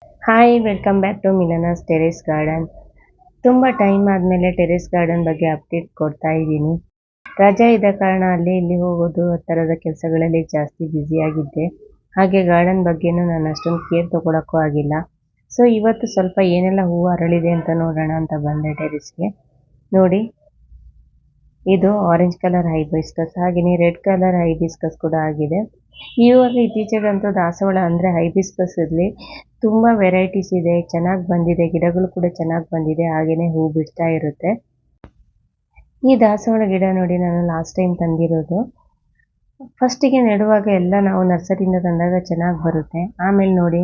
Hi welcome back to Milana's terrace garden. ತುಂಬ time ಆದಮೇಲೆ terrace garden ಬಗ್ಗೆ ಅಪ್ಡೇಟ್ ಕೊಡ್ತಾ ಇದ್ದೀನಿ. ರಜೆ ಇದ್ದ ಕಾರಣ ಅಲ್ಲಿ ಇಲ್ಲಿ ಹೋಗೋದು ಆ ಥರದ ಕೆಲಸಗಳಲ್ಲಿ ಜಾಸ್ತಿ ಬ್ಯುಸಿಯಾಗಿದ್ದೆ. ಹಾಗೆ ಗಾರ್ಡನ್ ಬಗ್ಗೆನೂ ನಾನು ಅಷ್ಟೊಂದು ಕೇರ್ ತೊಗೊಳಕ್ಕೂ ಆಗಿಲ್ಲ. ಸೊ ಇವತ್ತು ಸ್ವಲ್ಪ ಏನೆಲ್ಲ ಹೂವು ಅರಳಿದೆ ಅಂತ ನೋಡೋಣ ಅಂತ ಬಂದೆ ಟೆರೇಸ್ಗೆ. ನೋಡಿ, ಇದು ಆರೆಂಜ್ ಕಲರ್ ಹೈಬಿಸ್ಕಸ್, ಹಾಗೆಯೇ ರೆಡ್ ಕಲರ್ ಹೈಬಿಸ್ಕಸ್ ಕೂಡ ಆಗಿದೆ. ಇವಾಗ ಇತ್ತೀಚೆಗಂತೂ ದಾಸವಾಳ ಅಂದರೆ ಹೈಬಿಸ್ಕಸ್ ಇರಲಿ ತುಂಬ ವೆರೈಟೀಸ್ ಇದೆ, ಚೆನ್ನಾಗಿ ಬಂದಿದೆ, ಗಿಡಗಳು ಕೂಡ ಚೆನ್ನಾಗಿ ಬಂದಿದೆ, ಹಾಗೆಯೇ ಹೂ ಬಿಡ್ತಾ ಇರುತ್ತೆ. ಈ ದಾಸವಾಳ ಗಿಡ ನೋಡಿ, ನಾನು ಲಾಸ್ಟ್ ಟೈಮ್ ತಂದಿರೋದು. ಫಸ್ಟಿಗೆ ನೆಡುವಾಗ ಎಲ್ಲ ನಾವು ನರ್ಸರಿಯಿಂದ ತಂದಾಗ ಚೆನ್ನಾಗಿ ಬರುತ್ತೆ. ಆಮೇಲೆ ನೋಡಿ,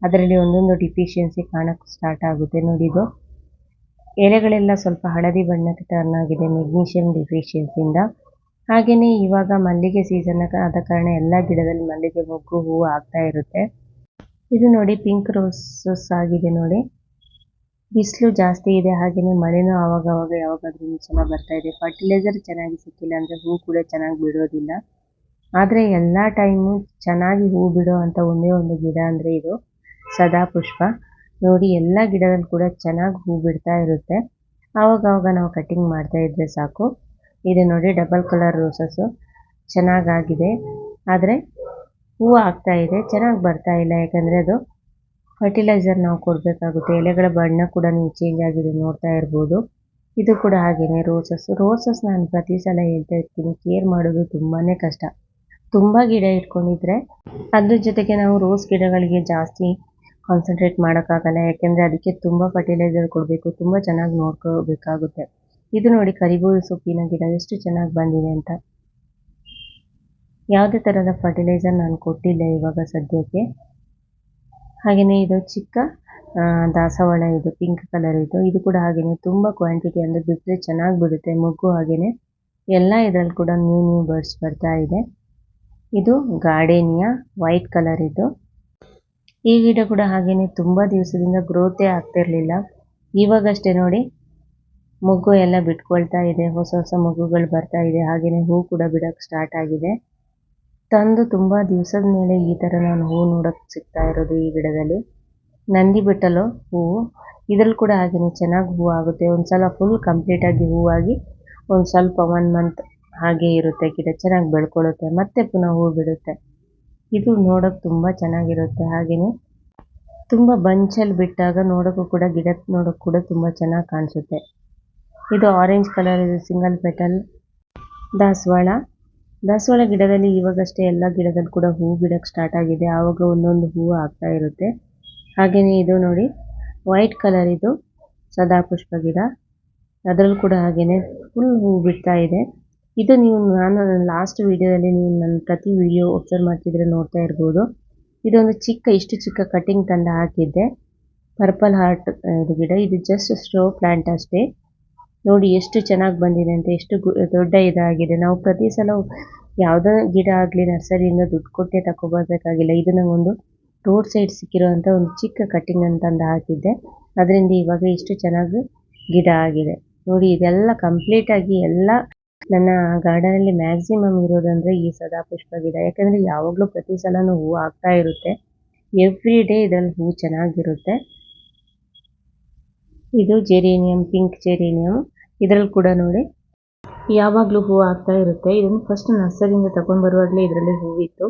ಅದರಲ್ಲಿ ಒಂದೊಂದು ಡಿಫಿಷಿಯನ್ಸಿ ಕಾಣೋಕ್ಕೆ ಸ್ಟಾರ್ಟ್ ಆಗುತ್ತೆ. ನೋಡಿ, ಇದು ಎಲೆಗಳೆಲ್ಲ ಸ್ವಲ್ಪ ಹಳದಿ ಬಣ್ಣಕ್ಕೆ ಟರ್ನ್ ಆಗಿದೆ ಮೆಗ್ನೀಷಿಯಂ ಡಿಫಿಷಿಯನ್ಸಿಯಿಂದ. ಹಾಗೆಯೇ ಇವಾಗ ಮಲ್ಲಿಗೆ ಸೀಸನ್ ಆದ ಕಾರಣ ಎಲ್ಲ ಗಿಡದಲ್ಲಿ ಮಲ್ಲಿಗೆ ಮೊಗ್ಗು ಹೂವು ಆಗ್ತಾ ಇರುತ್ತೆ. ಇದು ನೋಡಿ, ಪಿಂಕ್ ರೋಸಸ್ ಆಗಿದೆ ನೋಡಿ. ಬಿಸಿಲು ಜಾಸ್ತಿ ಇದೆ, ಹಾಗೆಯೇ ಮಳೆನೂ ಆವಾಗವಾಗ ಯಾವಾಗಾದ್ರೂ ಸಲ ಬರ್ತಾ ಇದೆ. ಫರ್ಟಿಲೈಸರ್ ಚೆನ್ನಾಗಿ ಸಿಕ್ಕಿಲ್ಲ ಅಂದರೆ ಹೂ ಕೂಡ ಚೆನ್ನಾಗಿ ಬಿಡೋದಿಲ್ಲ. ಆದರೆ ಎಲ್ಲ ಟೈಮು ಚೆನ್ನಾಗಿ ಹೂ ಬಿಡೋ ಅಂತ ಒಂದೇ ಒಂದು ಗಿಡ ಅಂದರೆ ಇದು ಸದಾಪುಷ್ಪ. ನೋಡಿ, ಎಲ್ಲ ಗಿಡದಲ್ಲಿ ಕೂಡ ಚೆನ್ನಾಗಿ ಹೂ ಬಿಡ್ತಾ ಇರುತ್ತೆ. ಆವಾಗವಾಗ ನಾವು ಕಟ್ಟಿಂಗ್ ಮಾಡ್ತಾ ಇದ್ರೆ ಸಾಕು. ಇದು ನೋಡಿ, ಡಬಲ್ ಕಲರ್ ರೋಸಸ್ಸು ಚೆನ್ನಾಗಾಗಿದೆ, ಆದರೆ ಹೂವು ಆಗ್ತಾ ಇದೆ, ಚೆನ್ನಾಗಿ ಬರ್ತಾ ಇಲ್ಲ. ಯಾಕಂದರೆ ಅದು ಫರ್ಟಿಲೈಸರ್ ನಾವು ಕೊಡಬೇಕಾಗುತ್ತೆ. ಎಲೆಗಳ ಬಣ್ಣ ಕೂಡ ನೀವು ಚೇಂಜ್ ಆಗಿದೆ ನೋಡ್ತಾ ಇರ್ಬೋದು. ಇದು ಕೂಡ ಹಾಗೆಯೇ ರೋಸಸ್ ನಾನು ಪ್ರತಿ ಸಲ ಹೇಳ್ತಾ ಇರ್ತೀನಿ, ಕೇರ್ ಮಾಡೋದು ತುಂಬಾ ಕಷ್ಟ. ತುಂಬ ಗಿಡ ಇಟ್ಕೊಂಡಿದ್ರೆ ಅದ್ರ ಜೊತೆಗೆ ನಾವು ರೋಸ್ ಗಿಡಗಳಿಗೆ ಜಾಸ್ತಿ ಕಾನ್ಸಂಟ್ರೇಟ್ ಮಾಡೋಕ್ಕಾಗಲ್ಲ. ಯಾಕೆಂದರೆ ಅದಕ್ಕೆ ತುಂಬ ಫರ್ಟಿಲೈಸರ್ ಕೊಡಬೇಕು, ತುಂಬ ಚೆನ್ನಾಗಿ ನೋಡ್ಕೋಬೇಕಾಗುತ್ತೆ. ಇದು ನೋಡಿ, ಕರಿಬೇವು ಸೊಪ್ಪಿನ ಗಿಡ ಎಷ್ಟು ಚೆನ್ನಾಗಿ ಬಂದಿದೆ ಅಂತ. ಯಾವುದೇ ಥರದ ಫರ್ಟಿಲೈಸರ್ ನಾನು ಕೊಟ್ಟಿಲ್ಲ ಇವಾಗ ಸದ್ಯಕ್ಕೆ. ಹಾಗೆಯೇ ಇದು ಚಿಕ್ಕ ದಾಸವಾಳ, ಇದು ಪಿಂಕ್ ಕಲರ್ ಇದು ಕೂಡ ಹಾಗೆಯೇ ತುಂಬ ಕ್ವಾಂಟಿಟಿ ಅಂದರೆ ಬಿಟ್ಟರೆ ಚೆನ್ನಾಗಿ ಬಿಡುತ್ತೆ ಮೊಗ್ಗು. ಹಾಗೆಯೇ ಎಲ್ಲ ಇದರಲ್ಲಿ ಕೂಡ ನ್ಯೂ ಬರ್ಡ್ಸ್ ಬರ್ತಾ ಇದೆ. ಇದು ಗಾರ್ಡೇನಿಯಾ ವೈಟ್ ಕಲರ್. ಈ ಗಿಡ ಕೂಡ ಹಾಗೆಯೇ ತುಂಬ ದಿವಸದಿಂದ ಗ್ರೋತೇ ಆಗ್ತಿರಲಿಲ್ಲ. ಇವಾಗಷ್ಟೇ ನೋಡಿ, ಮೊಗ್ಗು ಎಲ್ಲ ಬಿಟ್ಕೊಳ್ತಾ ಇದೆ, ಹೊಸ ಹೊಸ ಮೊಗ್ಗುಗಳು ಬರ್ತಾ ಇದೆ, ಹಾಗೆಯೇ ಹೂ ಕೂಡ ಬಿಡೋಕ್ಕೆ ಸ್ಟಾರ್ಟ್ ಆಗಿದೆ. ತಂದು ತುಂಬ ದಿವಸದ ಮೇಲೆ ಈ ಥರ ನಾನು ಹೂ ನೋಡೋಕ್ಕೆ ಸಿಗ್ತಾ ಇರೋದು ಈ ಗಿಡದಲ್ಲಿ. ನಂದಿ ಬೆಟ್ಟಲು ಹೂವು, ಇದರಲ್ಲಿ ಕೂಡ ಹಾಗೆಯೇ ಚೆನ್ನಾಗಿ ಹೂವು ಆಗುತ್ತೆ. ಒಂದು ಸಲ ಫುಲ್ ಕಂಪ್ಲೀಟಾಗಿ ಹೂವಾಗಿ ಒಂದು ಸ್ವಲ್ಪ 1 ಮಂತ್ ಹಾಗೆ ಇರುತ್ತೆ, ಗಿಡ ಚೆನ್ನಾಗಿ ಬೆಳ್ಕೊಳ್ಳುತ್ತೆ, ಮತ್ತೆ ಪುನಃ ಹೂ ಬಿಡುತ್ತೆ. ಇದು ನೋಡೋಕ್ಕೆ ತುಂಬ ಚೆನ್ನಾಗಿರುತ್ತೆ. ಹಾಗೆಯೇ ತುಂಬ ಬಂಚಲ್ಲಿ ಬಿಟ್ಟಾಗ ನೋಡೋಕ್ಕೂ ಕೂಡ, ಗಿಡ ನೋಡೋಕ್ಕೆ ಕೂಡ ತುಂಬ ಚೆನ್ನಾಗಿ ಕಾಣಿಸುತ್ತೆ. ಇದು ಆರೆಂಜ್ ಕಲರ್, ಇದು ಸಿಂಗಲ್ ಪೆಟಲ್ ದಾಸವಾಳ ಗಿಡದಲ್ಲಿ ಇವಾಗಷ್ಟೇ ಎಲ್ಲ ಗಿಡದಲ್ಲಿ ಕೂಡ ಹೂ ಬಿಡೋಕ್ಕೆ ಸ್ಟಾರ್ಟ್ ಆಗಿದೆ. ಆವಾಗ ಒಂದೊಂದು ಹೂವು ಆಗ್ತಾ ಇರುತ್ತೆ. ಹಾಗೆಯೇ ಇದು ನೋಡಿ, ವೈಟ್ ಕಲರ್, ಇದು ಸದಾಪುಷ್ಪ ಗಿಡ, ಅದರಲ್ಲೂ ಕೂಡ ಹಾಗೆಯೇ ಫುಲ್ ಹೂ ಬಿಡ್ತಾ ಇದೆ. ಇದು ನಾನು ಲಾಸ್ಟ್ ವೀಡಿಯೋದಲ್ಲಿ ನೀವು ನನ್ನ ಪ್ರತಿ ವಿಡಿಯೋ ಒಬ್ಸರ್ವ್ ಮಾಡ್ತಿದ್ರೆ ನೋಡ್ತಾ ಇರ್ಬೋದು. ಇದೊಂದು ಇಷ್ಟು ಚಿಕ್ಕ ಕಟಿಂಗ್ ತಂದು ಹಾಕಿದ್ದೆ, ಪರ್ಪಲ್ ಹಾರ್ಟ್ ಇದು ಗಿಡ. ಇದು ಜಸ್ಟ್ ಸ್ಟೋ ಪ್ಲ್ಯಾಂಟ್ ಅಷ್ಟೇ. ನೋಡಿ ಎಷ್ಟು ಚೆನ್ನಾಗಿ ಬಂದಿದೆ ಅಂತ, ಎಷ್ಟು ದೊಡ್ಡ ಇದಾಗಿದೆ. ನಾವು ಪ್ರತಿ ಸಲ ಯಾವುದೋ ಗಿಡ ಆಗಲಿ ನರ್ಸರಿಯಿಂದ ದುಡ್ಡು ಕೊಟ್ಟೆ ತಗೊಬರ್ಬೇಕಾಗಿಲ್ಲ. ಇದು ನನಗೊಂದು ರೋಡ್ ಸೈಡ್ ಸಿಕ್ಕಿರೋಂಥ ಒಂದು ಚಿಕ್ಕ ಕಟ್ಟಿಂಗ್ ಅಂತಂದು ಹಾಕಿದ್ದೆ, ಅದರಿಂದ ಇವಾಗ ಇಷ್ಟು ಚೆನ್ನಾಗಿ ಗಿಡ ಆಗಿದೆ. ನೋಡಿ, ಇದೆಲ್ಲ ಕಂಪ್ಲೀಟಾಗಿ ಎಲ್ಲ ನನ್ನ ಗಾರ್ಡನಲ್ಲಿ ಮ್ಯಾಕ್ಸಿಮಮ್ ಇರೋದಂದರೆ ಈ ಸದಾಪುಷ್ಪ ಗಿಡ. ಯಾಕಂದರೆ ಯಾವಾಗಲೂ ಪ್ರತಿ ಸಲನೂ ಹೂವು ಆಗ್ತಾ ಇರುತ್ತೆ, ಎವ್ರಿ ಡೇ ಇದರಲ್ಲಿ ಹೂ ಚೆನ್ನಾಗಿರುತ್ತೆ. ಇದು ಜೆರೇನಿಯಂ, ಪಿಂಕ್ ಜೆರೇನಿಯಂ. ಇದರಲ್ಲಿ ಕೂಡ ನೋಡಿ ಯಾವಾಗಲೂ ಹೂವು ಆಗ್ತಾ ಇರುತ್ತೆ. ಇದನ್ನು ಫಸ್ಟ್ ನರ್ಸರಿಯಿಂದ ತಗೊಂಡ್ಬರುವಾಗಲೇ ಇದರಲ್ಲಿ ಹೂವಿತ್ತು.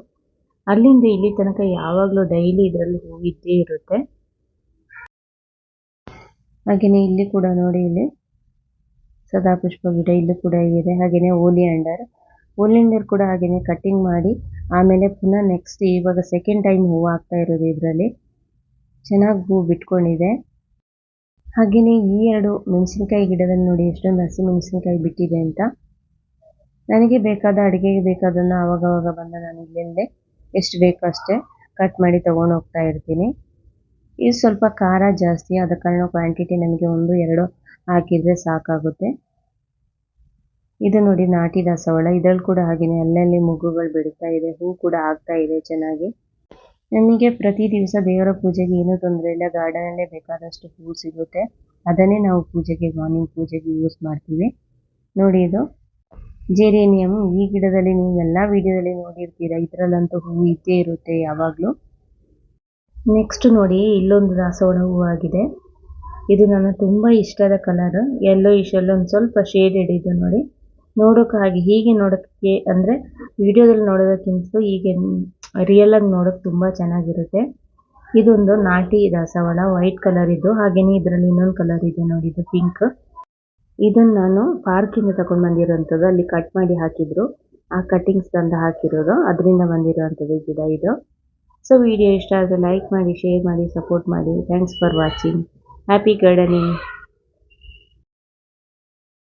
ಅಲ್ಲಿಂದ ಇಲ್ಲಿ ತನಕ ಯಾವಾಗಲೂ ಡೈಲಿ ಇದರಲ್ಲಿ ಹೂವಿದ್ದೇ ಇರುತ್ತೆ. ಹಾಗೆಯೇ ಇಲ್ಲಿ ಕೂಡ ನೋಡಿ, ಇಲ್ಲಿ ಸದಾಪುಷ್ಪ ಗಿಡ ಇಲ್ಲೂ ಕೂಡ ಇದೆ. ಹಾಗೆಯೇ ಓಲಿಯಾಂಡರ್ ಕೂಡ ಹಾಗೆಯೇ ಕಟ್ಟಿಂಗ್ ಮಾಡಿ ಆಮೇಲೆ ಪುನಃ ನೆಕ್ಸ್ಟ್ ಇವಾಗ ಸೆಕೆಂಡ್ ಟೈಮ್ ಹೂವು ಆಗ್ತಾ ಇರೋದು. ಇದರಲ್ಲಿ ಚೆನ್ನಾಗಿ ಹೂ ಬಿಟ್ಕೊಂಡಿದೆ. ಹಾಗೆಯೇ ಈ 2 ಮೆಣಸಿನಕಾಯಿ ಗಿಡದಲ್ಲಿ ನೋಡಿ ಎಷ್ಟೊಂದು ಹಸಿ ಮೆಣಸಿನಕಾಯಿ ಬಿಟ್ಟಿದೆ ಅಂತ. ನನಗೆ ಬೇಕಾದ ಅಡುಗೆಗೆ ಬೇಕಾದನ್ನು ಆವಾಗವಾಗ ಬಂದು ನಾನು ಇಲ್ಲೇ ಎಷ್ಟು ಬೇಕೋ ಅಷ್ಟೇ ಕಟ್ ಮಾಡಿ ತೊಗೊಂಡು ಹೋಗ್ತಾ ಇರ್ತೀನಿ. ಇದು ಸ್ವಲ್ಪ ಖಾರ ಜಾಸ್ತಿ, ಆದ ಕಾರಣ ಕ್ವಾಂಟಿಟಿ ನಮಗೆ 1-2 ಹಾಕಿದರೆ ಸಾಕಾಗುತ್ತೆ. ಇದು ನೋಡಿ, ನಾಟಿ ದಾಸವಾಳ. ಇದರಲ್ಲಿ ಕೂಡ ಹಾಗೆಯೇ ಅಲ್ಲಲ್ಲಿ ಮೊಗ್ಗುಗಳು ಬಿಡುತ್ತಾ ಇದೆ, ಹೂ ಕೂಡ ಆಗ್ತಾ ಇದೆ ಚೆನ್ನಾಗಿ. ನಮಗೆ ಪ್ರತಿ ದಿವಸ ದೇವರ ಪೂಜೆಗೆ ಏನೂ ತೊಂದರೆ ಇಲ್ಲ, ಗಾರ್ಡನಲ್ಲೇ ಬೇಕಾದಷ್ಟು ಹೂ ಸಿಗುತ್ತೆ. ಅದನ್ನೇ ನಾವು ಮಾರ್ನಿಂಗ್ ಪೂಜೆಗೆ ಯೂಸ್ ಮಾಡ್ತೀವಿ. ನೋಡಿ, ಇದು ಜೆರೇನಿಯಂ. ಈ ಗಿಡದಲ್ಲಿ ನೀವು ಎಲ್ಲ ವಿಡಿಯೋದಲ್ಲಿ ನೋಡಿರ್ತೀರ, ಇದರಲ್ಲಂತೂ ಹೂ ಇದ್ದೇ ಇರುತ್ತೆ ಯಾವಾಗಲೂ. ನೆಕ್ಸ್ಟ್ ನೋಡಿ ಇಲ್ಲೊಂದು ದಾಸವಾಳ ಹೂವು ಆಗಿದೆ. ಇದು ನನ್ನ ತುಂಬ ಇಷ್ಟದ ಕಲರ್, ಎಲ್ಲೋ ಇಶ್ ಒಂದು ಸ್ವಲ್ಪ ಶೇಡೆಡ್ ಇದೆ ನೋಡಿ. ನೋಡೋಕೆ ಹಾಗೆ ಹೀಗೆ ನೋಡೋಕ್ಕೆ ಅಂದರೆ ವಿಡಿಯೋದಲ್ಲಿ ನೋಡೋದಕ್ಕಿಂತ ಹೀಗೆ ರಿಯಲ್ ಆಗಿ ನೋಡೋಕೆ ತುಂಬ ಚೆನ್ನಾಗಿರುತ್ತೆ. ಇದೊಂದು ನಾಟಿ ದಾಸವಾಳ ವೈಟ್ ಕಲರ್ ಇದು. ಹಾಗೇನೇ ಇದರಲ್ಲಿ ಇನ್ನೊಂದು ಕಲರ್ ಇದೆ ನೋಡಿ, ಇದು ಪಿಂಕ್. ಇದನ್ನು ನಾನು ಪಾರ್ಕಿಂದ ತಗೊಂಡು ಬಂದಿರೋಂಥದ್ದು. ಅಲ್ಲಿ ಕಟ್ ಮಾಡಿ ಹಾಕಿದ್ರು, ಆ ಕಟ್ಟಿಂಗ್ಸ್ ತಂದು ಹಾಕಿರೋದು, ಅದರಿಂದ ಬಂದಿರೋಂಥದ್ದು ಗಿಡ ಇದು. ಸೊ ವಿಡಿಯೋ ಇಷ್ಟ ಆದರೆ ಲೈಕ್ ಮಾಡಿ, ಶೇರ್ ಮಾಡಿ, ಸಪೋರ್ಟ್ ಮಾಡಿ. Thanks for watching. Happy gardening.